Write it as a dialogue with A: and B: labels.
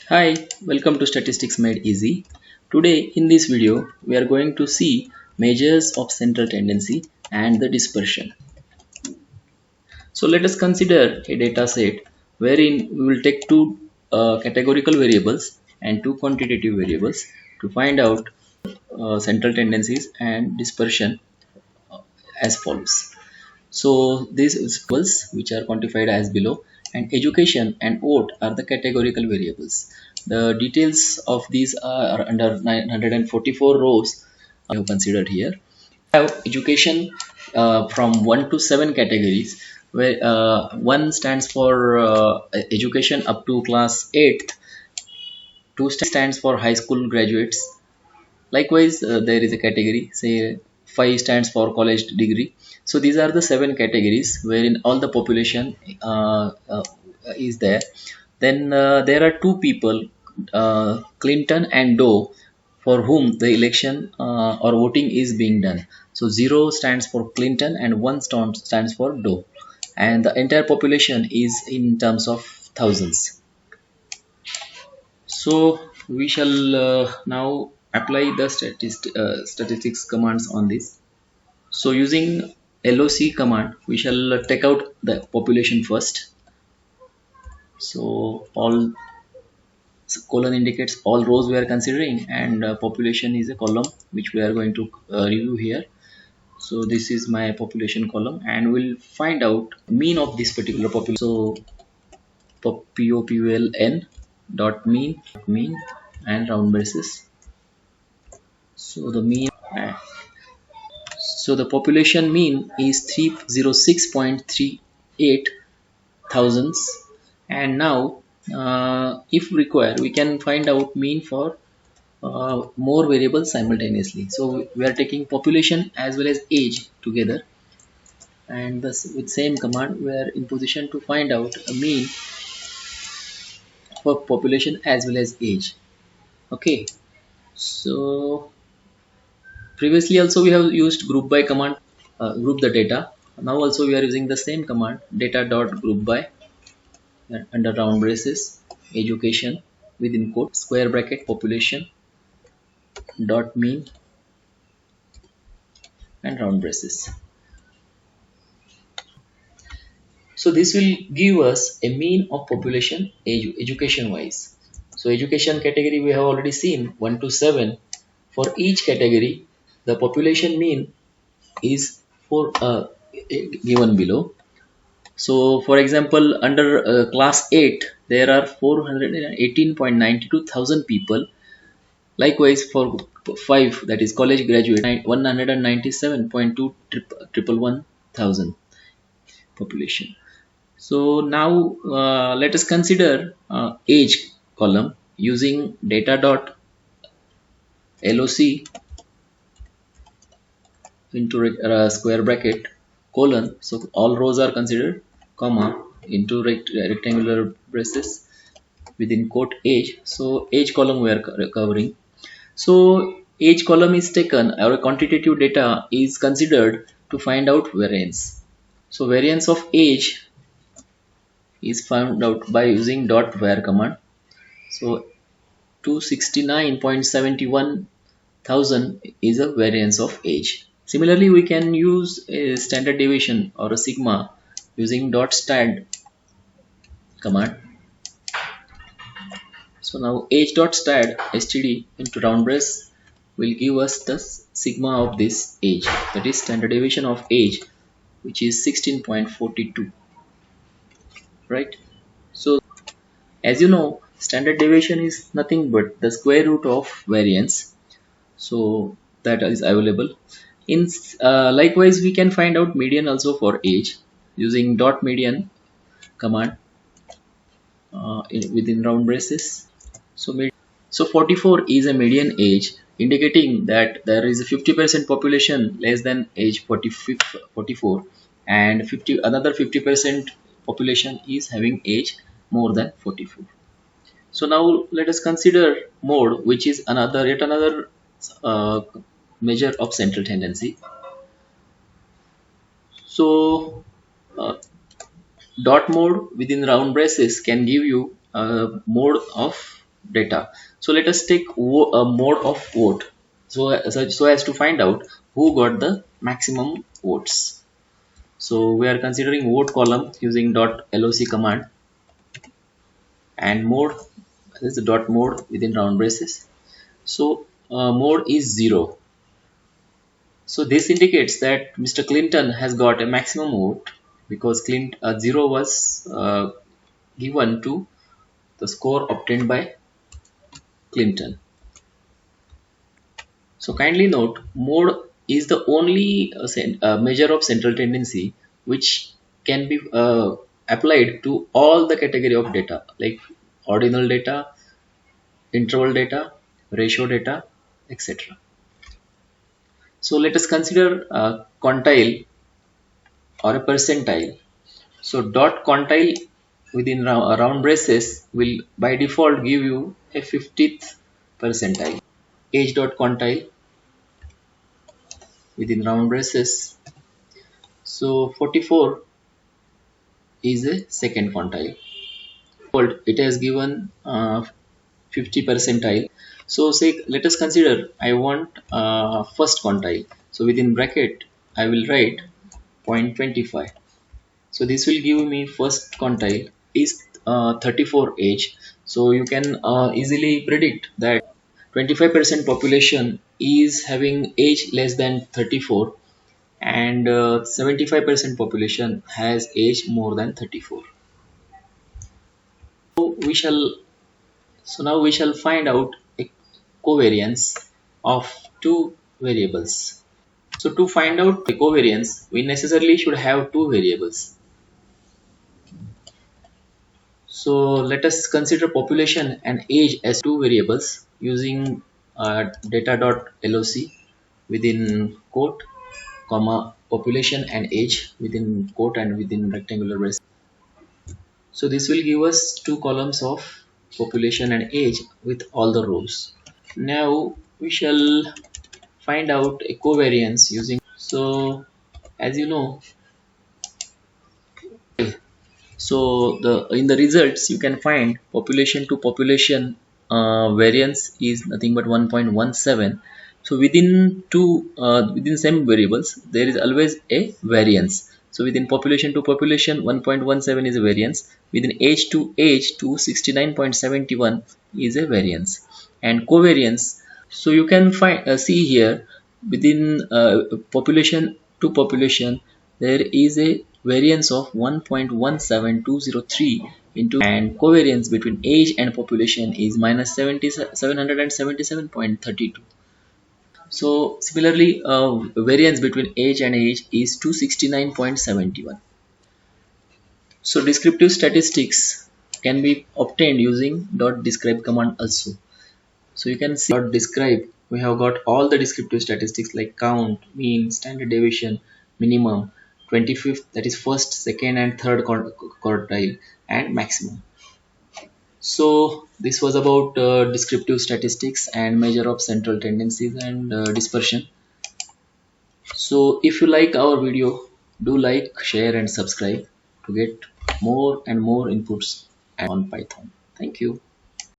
A: Hi, welcome to Statistics Made Easy. Today in this video we are going to see measures of central tendency and the dispersion. So let us consider a data set wherein we will take two categorical variables and two quantitative variables to find out central tendencies and dispersion as follows. So these variables which are quantified as below, and education and vote are the categorical variables. The details of these are under 944 rows I have considered here. I have education from 1 to 7 categories, where 1 stands for education up to class 8th, 2 stands for high school graduates. Likewise, there is a category, say 5 stands for college degree. So these are the 7 categories wherein all the population is there. Then there are two people, Clinton and Doe, for whom the election or voting is being done. So 0 stands for Clinton and 1 stands for Doe. And the entire population is in terms of thousands. So we shall now apply the statistics commands on this. So using LOC command, we shall take out the population first. So all colon indicates all rows we are considering, and population is a column which we are going to review here. So this is my population column, and we'll find out mean of this particular population. So populn dot mean and round braces. So the mean, so the population mean is 306.38 thousands, and now if required we can find out mean for more variables simultaneously. So we are taking population as well as age together, and thus with same command we are in position to find out a mean for population as well as age. Okay, so previously also we have used group by command, group the data. Now also we are using the same command, data dot group by, under round braces, education within quote square bracket population dot mean and round braces. So this will give us a mean of population education wise. So education category we have already seen 1 to 7. For each category the population mean is for given below. So for example, under class 8 there are 418.92 thousand people. Likewise for 5, that is college graduate, 197.2 triple one thousand population. So now let us consider age column using data dot LOC into square bracket colon. So all rows are considered, comma, into rectangular braces within quote age. So age column we are covering. So age column is taken, our quantitative data is considered to find out variance. So variance of age is found out by using dot var command. So 269.71 thousand is a variance of age. Similarly, we can use a standard deviation or a sigma using dot stad command. So now age dot stad std into round brace will give us the sigma of this age, that is standard deviation of age, which is 16.42, right? So as you know, standard deviation is nothing but the square root of variance. So that is available in likewise we can find out median also for age using dot median command within round braces. So 44 is a median age, indicating that there is a 50% population less than age 44, and another 50% population is having age more than 44. So now let us consider mode, which is yet another uh, measure of central tendency. So uh, dot mode within round braces can give you a mode of data. So let us take a mode of vote. So as to find out who got the maximum votes. So we are considering vote column using .loc command, and mode is the dot mode within round braces. So mode is 0. So this indicates that Mr. Clinton has got a maximum vote because 0 was given to the score obtained by Clinton. So kindly note, mode is the only measure of central tendency which can be applied to all the category of data like ordinal data, interval data, ratio data, etc. So let us consider quantile or a percentile. So dot quantile within round braces will by default give you a 50th percentile. Age dot quantile within round braces. So 44 is a second quantile. It has given 50 percentile. So say let us consider I want first quantile. So within bracket I will write 0.25. So this will give me first quantile is 34 age. So you can easily predict that 25% population is having age less than 34, and 75% population has age more than 34. So we shall now we shall find out a covariance of two variables. So to find out the covariance, we necessarily should have two variables. So let us consider population and age as two variables using data.loc within quote, comma, population and age within quote and within rectangular brace. So this will give us two columns of population and age with all the rows. Now we shall find out a covariance using. So as you know, so the in the results you can find population to population variance is nothing but 1.17. So within same variables there is always a variance. So within population to population 1.17 is a variance, within age to age 269.71 is a variance, and covariance. So you can find see here within population to population there is a variance of 1.17203 into, and covariance between age and population is minus 777.32. So similarly variance between age and age is 269.71. So descriptive statistics can be obtained using .describe command also. So you can see .describe, we have got all the descriptive statistics like count, mean, standard deviation, minimum, 25th, that is first, second and third quartile, and maximum. So this was about descriptive statistics and measure of central tendencies and dispersion. So if you like our video, do like, share and subscribe to get more and more inputs on Python. Thank you.